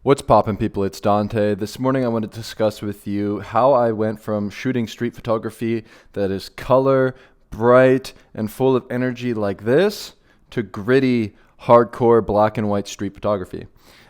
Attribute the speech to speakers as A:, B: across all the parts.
A: What's poppin', people? It's Dante. This morning I want to discuss with you how I went from shooting street photography that is color, bright, and full of energy like this to gritty, hardcore black and white street photography.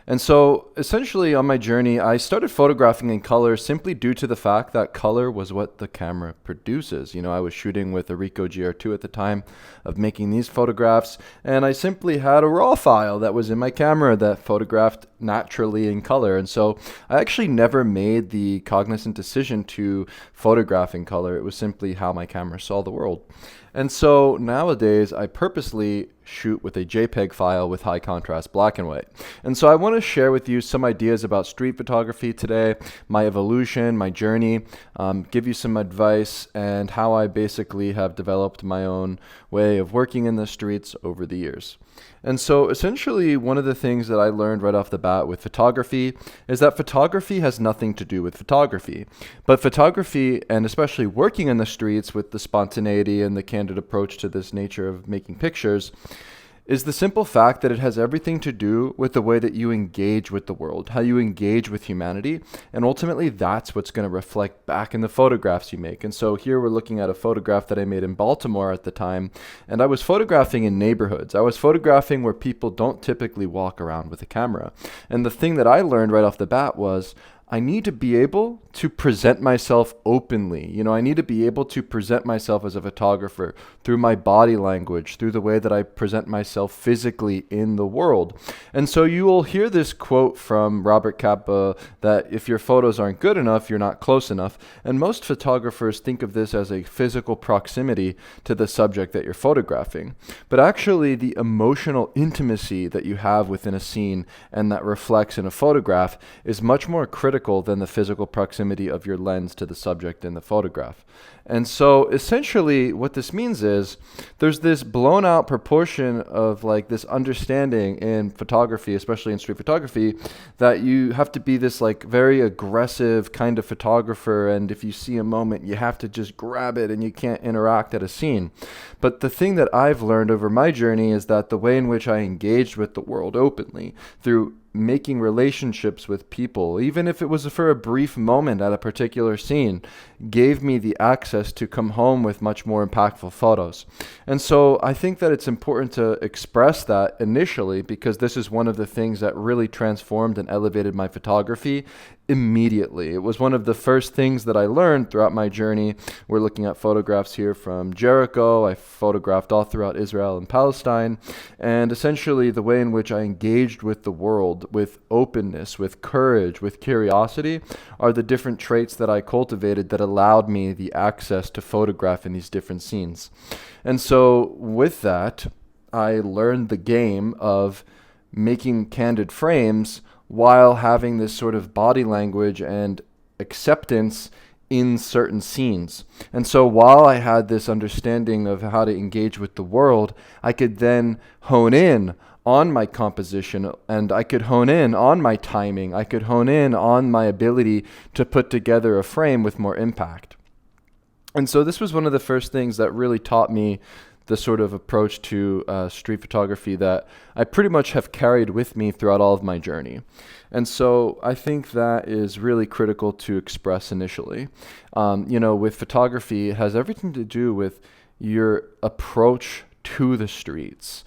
A: And so essentially on my journey, I started photographing in color simply due to the fact that color was what the camera produces. I was shooting with a Ricoh GR2 at the time of making these photographs, and I simply had a raw file that was in my camera that photographed naturally in color. And so I actually never made the cognizant decision to photograph in color. It was simply how my camera saw the world. And so nowadays I purposely shoot with a JPEG file with high contrast black and white. And so I want to share with you some ideas about street photography today, my evolution, my journey, give you some advice, and how I basically have developed my own way of working in the streets over the years. And so essentially one of the things that I learned right off the bat with photography is that photography has nothing to do with photography. But photography, and especially working in the streets with the spontaneity and the candid approach to this nature of making pictures, is the simple fact that it has everything to do with the way that you engage with the world, how you engage with humanity, and ultimately that's what's going to reflect back in the photographs you make. And so here we're looking at a photograph that I made in Baltimore at the time, and I was photographing in neighborhoods. I was photographing where people don't typically walk around with a camera. And the thing that I learned right off the bat was I need to be able to present myself openly. I need to be able to present myself as a photographer through my body language, through the way that I present myself physically in the world. And so you will hear this quote from Robert Capa that if your photos aren't good enough, you're not close enough. And most photographers think of this as a physical proximity to the subject that you're photographing. But actually, the emotional intimacy that you have within a scene and that reflects in a photograph is much more critical than the physical proximity of your lens to the subject in the photograph. And so essentially what this means is there's this blown out proportion of like this understanding in photography, especially in street photography, that you have to be this like very aggressive kind of photographer, and if you see a moment you have to just grab it and you can't interact at a scene. But the thing that I've learned over my journey is that the way in which I engaged with the world openly through making relationships with people, even if it was for a brief moment at a particular scene, gave me the access to come home with much more impactful photos. And so I think that it's important to express that initially, because this is one of the things that really transformed and elevated my photography immediately. It was one of the first things that I learned throughout my journey. We're looking at photographs here from Jericho. I photographed all throughout Israel and Palestine. And essentially the way in which I engaged with the world, with openness, with courage, with curiosity, are the different traits that I cultivated that allowed me the access to photograph in these different scenes. And so with that, I learned the game of making candid frames while having this sort of body language and acceptance in certain scenes. And so while I had this understanding of how to engage with the world, I could then hone in on my composition, and I could hone in on my timing. I could hone in on my ability to put together a frame with more impact. And so this was one of the first things that really taught me the sort of approach to street photography that I pretty much have carried with me throughout all of my journey. And so I think that is really critical to express initially. With photography, it has everything to do with your approach to the streets.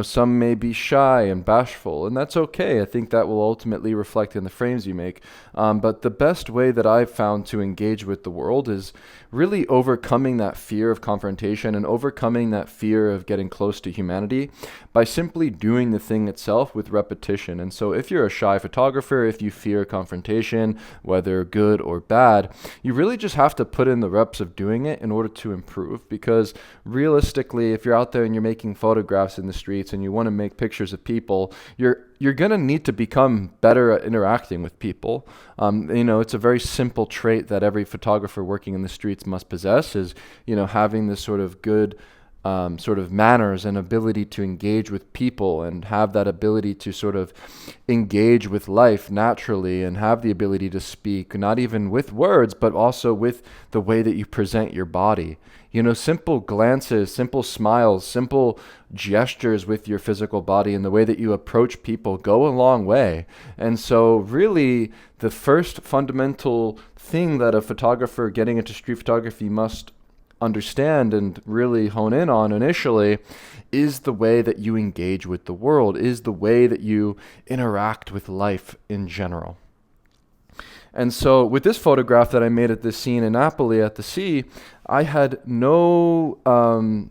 A: Some may be shy and bashful, and that's okay. I think that will ultimately reflect in the frames you make. But the best way that I've found to engage with the world is really overcoming that fear of confrontation and overcoming that fear of getting close to humanity by simply doing the thing itself with repetition. And so if you're a shy photographer, if you fear confrontation, whether good or bad, you really just have to put in the reps of doing it in order to improve. Because realistically, if you're out there and you're making photographs in the streets and you want to make pictures of people, you're going to need to become better at interacting with people. It's a very simple trait that every photographer working in the streets must possess is, having this sort of good sort of manners and ability to engage with people and have that ability to sort of engage with life naturally and have the ability to speak, not even with words, but also with the way that you present your body. Simple glances, simple smiles, simple gestures with your physical body and the way that you approach people go a long way. And so really the first fundamental thing that a photographer getting into street photography must understand and really hone in on initially is the way that you engage with the world, is the way that you interact with life in general. And so with this photograph that I made at this scene in Napoli at the sea, I had no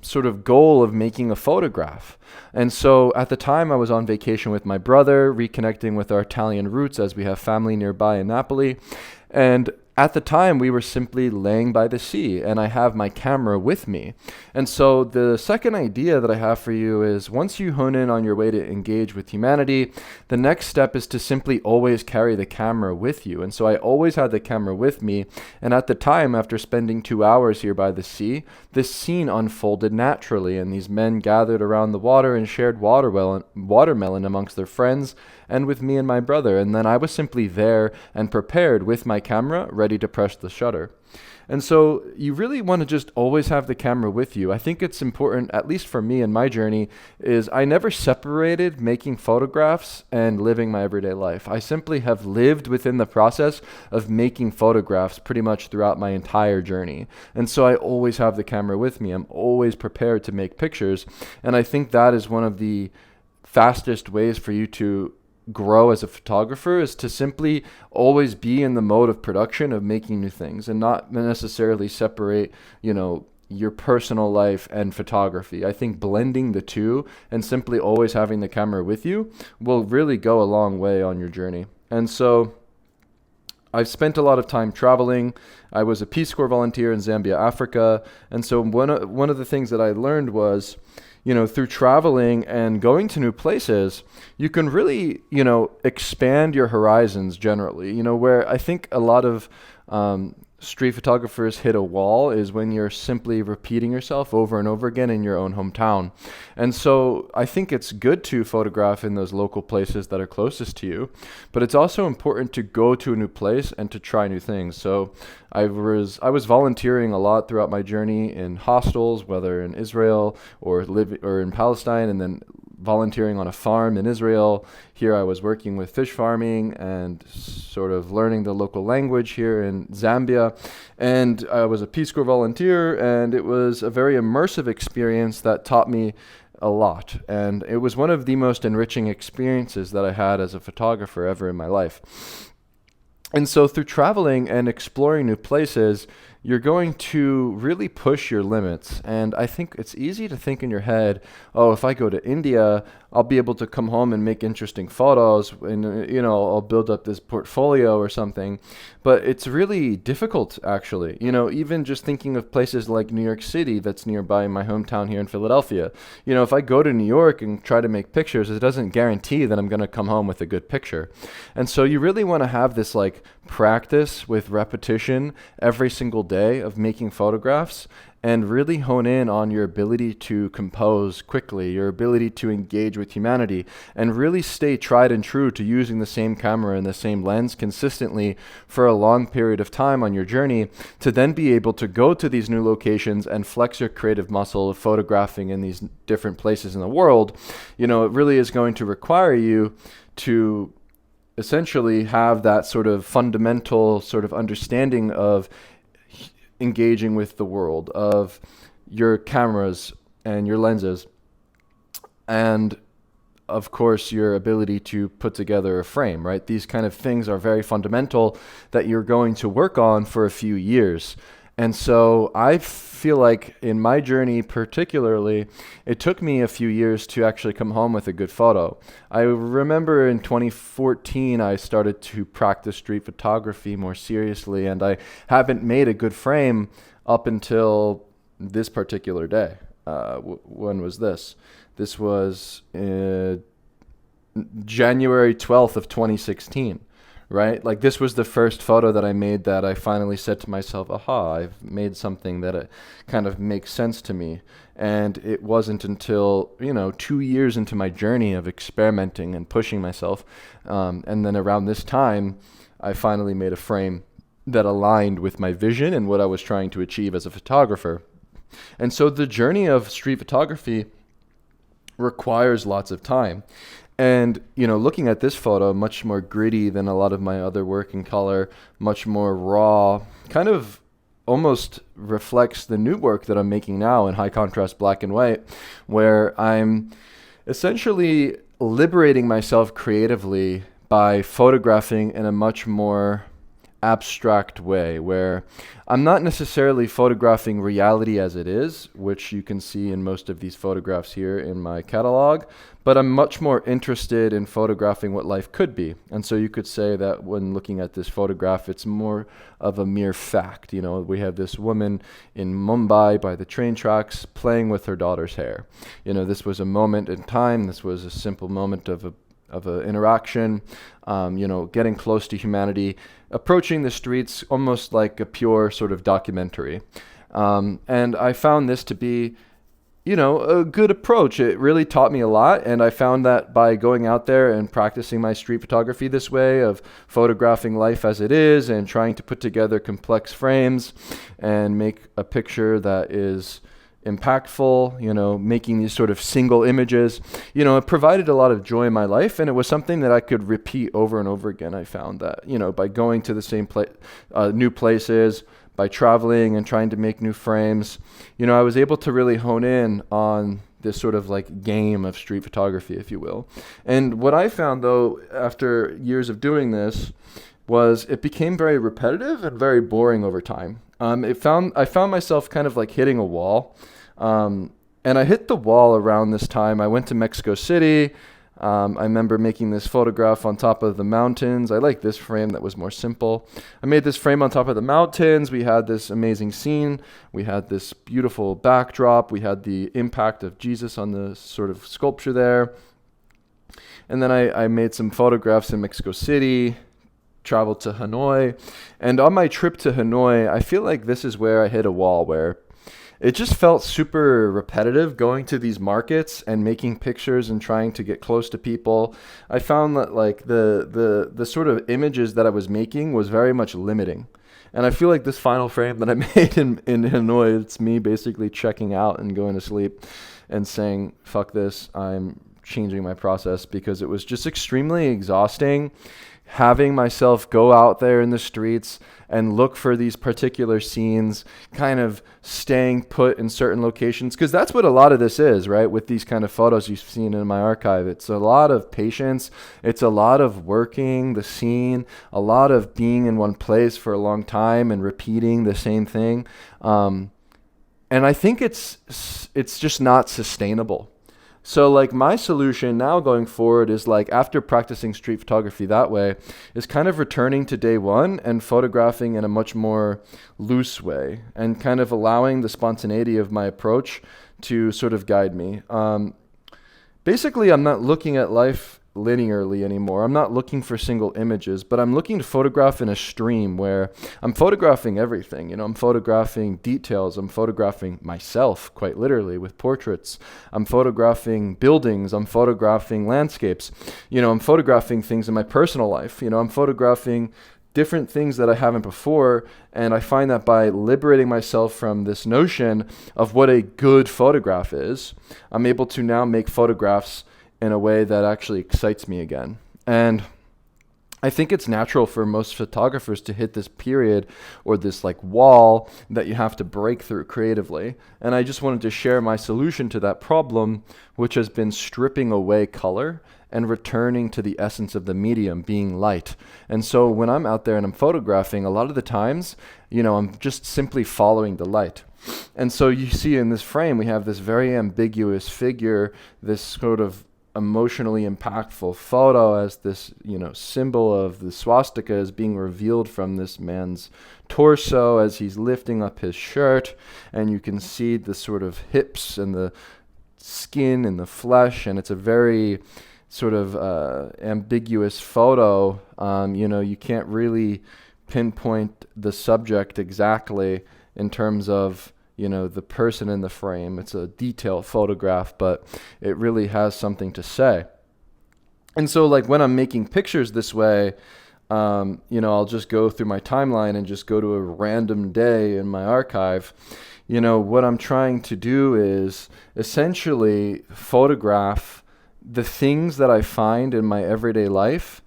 A: sort of goal of making a photograph. And so at the time I was on vacation with my brother, reconnecting with our Italian roots as we have family nearby in Napoli. And at the time, we were simply laying by the sea, and I have my camera with me. And so the second idea that I have for you is once you hone in on your way to engage with humanity, the next step is to simply always carry the camera with you. And so I always had the camera with me. And at the time, after spending 2 hours here by the sea, this scene unfolded naturally, and these men gathered around the water and shared watermelon amongst their friends and with me and my brother. And then I was simply there and prepared with my camera, ready to press the shutter. And so you really want to just always have the camera with you. I think it's important, at least for me in my journey, is I never separated making photographs and living my everyday life. I simply have lived within the process of making photographs pretty much throughout my entire journey. And so I always have the camera with me. I'm always prepared to make pictures. And I think that is one of the fastest ways for you to grow as a photographer, is to simply always be in the mode of production of making new things and not necessarily separate, your personal life and photography. I think blending the two and simply always having the camera with you will really go a long way on your journey. And so I've spent a lot of time traveling. I was a Peace Corps volunteer in Zambia, Africa. And so one of the things that I learned was, through traveling and going to new places, you can really, expand your horizons generally. Where I think a lot of street photographers hit a wall is when you're simply repeating yourself over and over again in your own hometown. And so I think it's good to photograph in those local places that are closest to you, but it's also important to go to a new place and to try new things. So I was volunteering a lot throughout my journey in hostels, whether in Israel or in Palestine, and then volunteering on a farm in Israel. Here I was working with fish farming and sort of learning the local language here in Zambia. And I was a Peace Corps volunteer, and it was a very immersive experience that taught me a lot. And it was one of the most enriching experiences that I had as a photographer ever in my life. And so through traveling and exploring new places, you're going to really push your limits. And I think it's easy to think in your head, oh, if I go to India, I'll be able to come home and make interesting photos and, I'll build up this portfolio or something. But it's really difficult, actually. Even just thinking of places like New York City that's nearby my hometown here in Philadelphia. If I go to New York and try to make pictures, it doesn't guarantee that I'm going to come home with a good picture. And so you really want to have this practice with repetition every single day of making photographs, and really hone in on your ability to compose quickly, your ability to engage with humanity, and really stay tried and true to using the same camera and the same lens consistently for a long period of time on your journey, to then be able to go to these new locations and flex your creative muscle of photographing in these different places in the world. It really is going to require you to essentially have that sort of fundamental sort of understanding of engaging with the world, of your cameras and your lenses, and of course your ability to put together a frame, right? These kind of things are very fundamental that you're going to work on for a few years. And so I feel like in my journey particularly, it took me a few years to actually come home with a good photo. I remember in 2014, I started to practice street photography more seriously, and I haven't made a good frame up until this particular day. When was this? This was January 12th of 2016. right? Like this was the first photo that I made that I finally said to myself, aha, I've made something that kind of makes sense to me. And it wasn't until, 2 years into my journey of experimenting and pushing myself, and then around this time, I finally made a frame that aligned with my vision and what I was trying to achieve as a photographer. And so the journey of street photography requires lots of time. And, looking at this photo, much more gritty than a lot of my other work in color, much more raw, kind of almost reflects the new work that I'm making now in high contrast black and white, where I'm essentially liberating myself creatively by photographing in a much more abstract way, where I'm not necessarily photographing reality as it is, which you can see in most of these photographs here in my catalog, but I'm much more interested in photographing what life could be. And so you could say that when looking at this photograph, it's more of a mere fact. We have this woman in Mumbai by the train tracks playing with her daughter's hair. This was a moment in time. This was a simple moment of a interaction, getting close to humanity, approaching the streets almost like a pure sort of documentary. And I found this to be, a good approach. It really taught me a lot. And I found that by going out there and practicing my street photography this way of photographing life as it is and trying to put together complex frames and make a picture that is impactful, making these sort of single images, it provided a lot of joy in my life, and it was something that I could repeat over and over again. I found that, by going to the same new places, by traveling and trying to make new frames, I was able to really hone in on this sort of like game of street photography, if you will. And what I found though, after years of doing this, was it became very repetitive and very boring over time. I found myself kind of like hitting a wall. And I hit the wall around this time. I went to Mexico City. I remember making this photograph on top of the mountains. I like this frame that was more simple. I made this frame on top of the mountains. We had this amazing scene. We had this beautiful backdrop. We had the impact of Jesus on the sort of sculpture there. And then I made some photographs in Mexico City, traveled to Hanoi. And on my trip to Hanoi, I feel like this is where I hit a wall, where it just felt super repetitive going to these markets and making pictures and trying to get close to people. I found that like the sort of images that I was making was very much limiting. And I feel like this final frame that I made in Hanoi, it's me basically checking out and going to sleep and saying, fuck this, I'm changing my process, because it was just extremely exhausting having myself go out there in the streets and look for these particular scenes, kind of staying put in certain locations, because that's what a lot of this is, right? With these kind of photos you've seen in my archive, it's a lot of patience, it's a lot of working the scene, a lot of being in one place for a long time and repeating the same thing. And I think it's just not sustainable. So like my solution now going forward is like, after practicing street photography that way, is kind of returning to day one and photographing in a much more loose way and kind of allowing the spontaneity of my approach to sort of guide me. Basically, I'm not looking at life linearly anymore. I'm not looking for single images, but I'm looking to photograph in a stream where I'm photographing everything. I'm photographing details. I'm photographing myself, quite literally, with portraits. I'm photographing buildings. I'm photographing landscapes. I'm photographing things in my personal life. I'm photographing different things that I haven't before. And I find that by liberating myself from this notion of what a good photograph is, I'm able to now make photographs in a way that actually excites me again. And I think it's natural for most photographers to hit this period or this like wall that you have to break through creatively. And I just wanted to share my solution to that problem, which has been stripping away color and returning to the essence of the medium, being light. And so when I'm out there and I'm photographing, a lot of the times, I'm just simply following the light. And so you see in this frame, we have this very ambiguous figure, this sort of emotionally impactful photo as this, symbol of the swastika is being revealed from this man's torso as he's lifting up his shirt, and you can see the sort of hips and the skin and the flesh, and it's a very sort of ambiguous photo. You can't really pinpoint the subject exactly in terms of the person in the frame. It's a detailed photograph, but it really has something to say. And so like when I'm making pictures this way, I'll just go through my timeline and just go to a random day in my archive. What I'm trying to do is essentially photograph the things that I find in my everyday life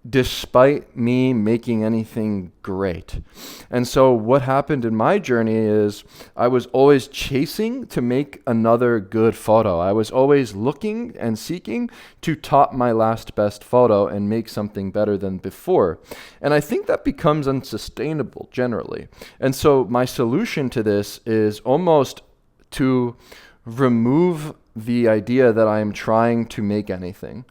A: despite me making anything great. And so what happened in my journey is I was always chasing to make another good photo. I was always looking and seeking to top my last best photo and make something better than before. And I think that becomes unsustainable generally. And so my solution to this is almost to remove the idea that I'm trying to make anything.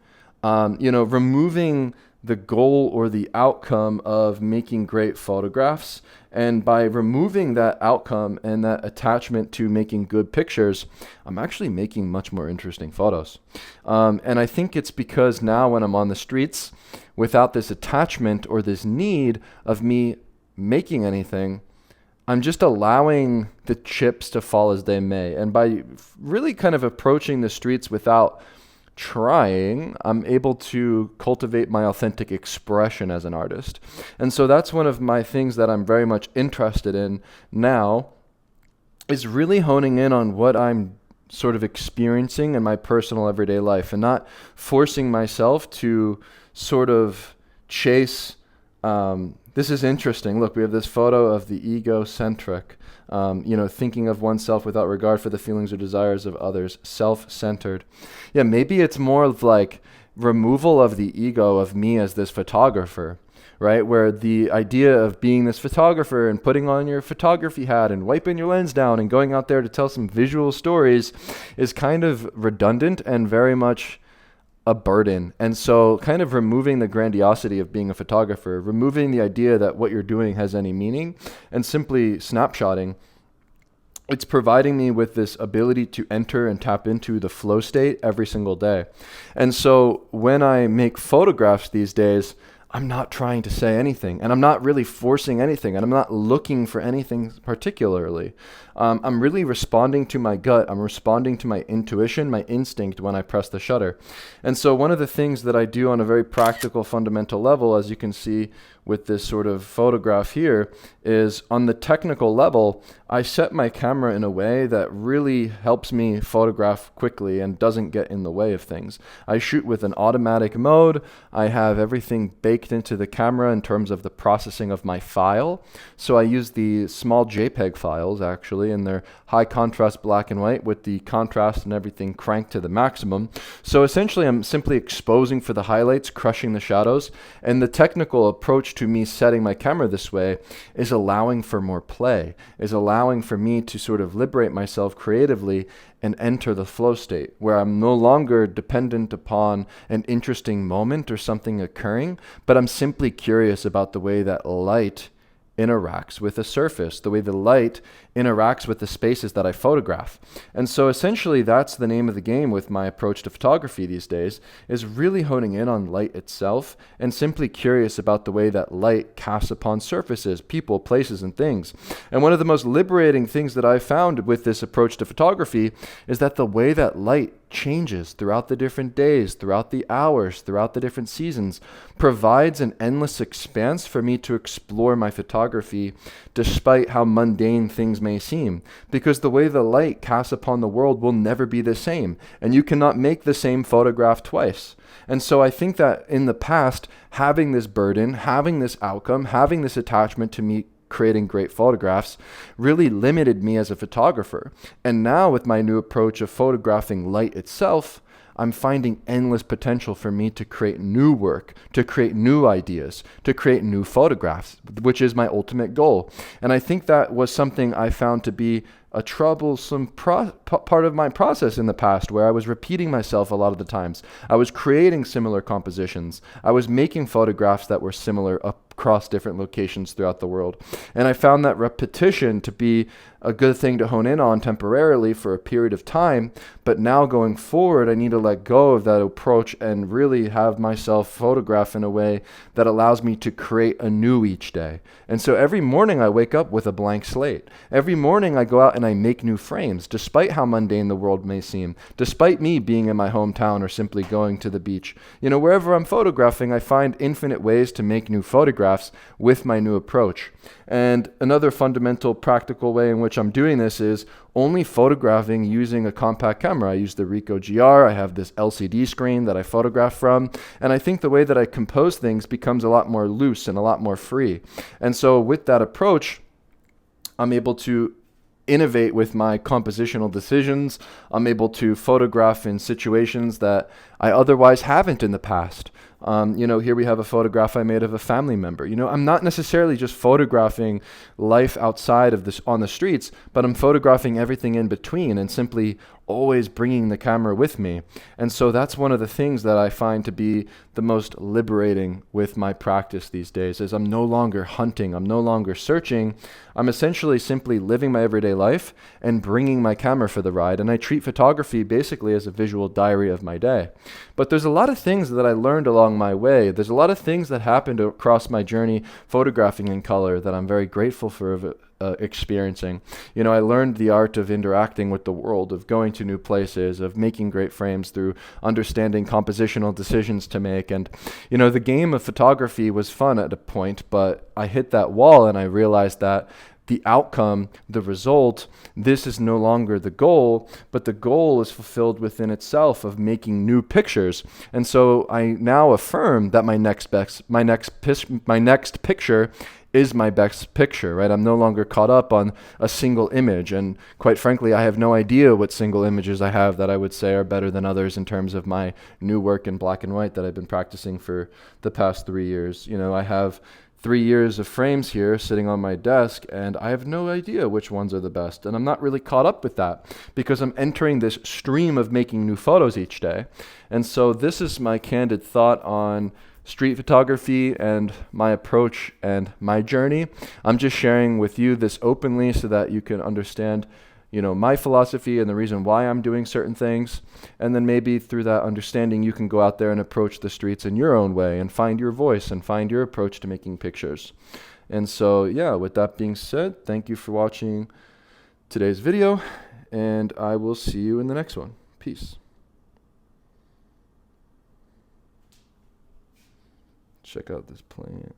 A: Removing the goal or the outcome of making great photographs. And by removing that outcome and that attachment to making good pictures, I'm actually making much more interesting photos. And I think it's because now when I'm on the streets, without this attachment or this need of me making anything, I'm just allowing the chips to fall as they may. And by really kind of approaching the streets without trying, I'm able to cultivate my authentic expression as an artist. And so that's one of my things that I'm very much interested in now, is really honing in on what I'm sort of experiencing in my personal everyday life and not forcing myself to sort of chase. This is interesting. Look, we have this photo of the egocentric, thinking of oneself without regard for the feelings or desires of others, self-centered. Yeah, maybe it's more of like removal of the ego of me as this photographer, right? Where the idea of being this photographer and putting on your photography hat and wiping your lens down and going out there to tell some visual stories is kind of redundant and very much a burden. And so kind of removing the grandiosity of being a photographer, removing the idea that what you're doing has any meaning, and simply snapshotting, it's providing me with this ability to enter and tap into the flow state every single day. And so when I make photographs these days, I'm not trying to say anything, and I'm not really forcing anything, and I'm not looking for anything particularly. I'm really responding to my gut. I'm responding to my intuition, my instinct when I press the shutter. And so one of the things that I do on a very practical, fundamental level, as you can see with this sort of photograph here, is on the technical level, I set my camera in a way that really helps me photograph quickly and doesn't get in the way of things. I shoot with an automatic mode. I have everything baked into the camera in terms of the processing of my file. So I use the small JPEG files actually, and they're high contrast black and white with the contrast and everything cranked to the maximum. So essentially I'm simply exposing for the highlights, crushing the shadows, and the technical approach to me setting my camera this way is allowing for more play, is allowing for me to sort of liberate myself creatively and enter the flow state where I'm no longer dependent upon an interesting moment or something occurring, but I'm simply curious about the way that light interacts with a surface, the way the light interacts with the spaces that I photograph. And so essentially that's the name of the game with my approach to photography these days, is really honing in on light itself and simply curious about the way that light casts upon surfaces, people, places, and things. And one of the most liberating things that I found with this approach to photography is that the way that light changes throughout the different days, throughout the hours, throughout the different seasons, provides an endless expanse for me to explore my photography despite how mundane things may seem. Because the way the light casts upon the world will never be the same, and you cannot make the same photograph twice. And so I think that in the past, having this burden, having this outcome, having this attachment to me creating great photographs really limited me as a photographer. And now with my new approach of photographing light itself, I'm finding endless potential for me to create new work, to create new ideas, to create new photographs, which is my ultimate goal. And I think that was something I found to be a troublesome part of my process in the past, where I was repeating myself a lot of the times. I was creating similar compositions. I was making photographs that were similar up across different locations throughout the world. And I found that repetition to be a good thing to hone in on temporarily for a period of time. But now going forward, I need to let go of that approach and really have myself photograph in a way that allows me to create anew each day. And so every morning I wake up with a blank slate. Every morning I go out and I make new frames, despite how mundane the world may seem, despite me being in my hometown or simply going to the beach. You know, wherever I'm photographing, I find infinite ways to make new photographs with my new approach. And another fundamental practical way in which I'm doing this is only photographing using a compact camera. I use the Ricoh GR. I have this LCD screen that I photograph from. And I think the way that I compose things becomes a lot more loose and a lot more free. And so with that approach, I'm able to innovate with my compositional decisions. I'm able to photograph in situations that I otherwise haven't in the past. Here we have a photograph I made of a family member. I'm not necessarily just photographing life outside of this on the streets, but I'm photographing everything in between and simply always bringing the camera with me. And so that's one of the things that I find to be the most liberating with my practice these days is I'm no longer hunting, I'm no longer searching. I'm essentially simply living my everyday life and bringing my camera for the ride. And I treat photography basically as a visual diary of my day. But there's a lot of things that I learned along my way. There's a lot of things that happened across my journey photographing in color that I'm very grateful for experiencing. I learned the art of interacting with the world, of going to new places, of making great frames through understanding compositional decisions to make. And, the game of photography was fun at a point, but I hit that wall and I realized that the outcome, the result, this is no longer the goal, but the goal is fulfilled within itself of making new pictures. And so I now affirm that my next picture is my best picture, right? I'm no longer caught up on a single image. And quite frankly, I have no idea what single images I have that I would say are better than others in terms of my new work in black and white that I've been practicing for the past 3 years. I have 3 years of frames here sitting on my desk, and I have no idea which ones are the best. And I'm not really caught up with that because I'm entering this stream of making new photos each day. And so this is my candid thought on street photography and my approach and my journey. I'm just sharing with you this openly so that you can understand my philosophy and the reason why I'm doing certain things. And then maybe through that understanding, you can go out there and approach the streets in your own way and find your voice and find your approach to making pictures. And so, with that being said, thank you for watching today's video, and I will see you in the next one. Peace. Check out this plant.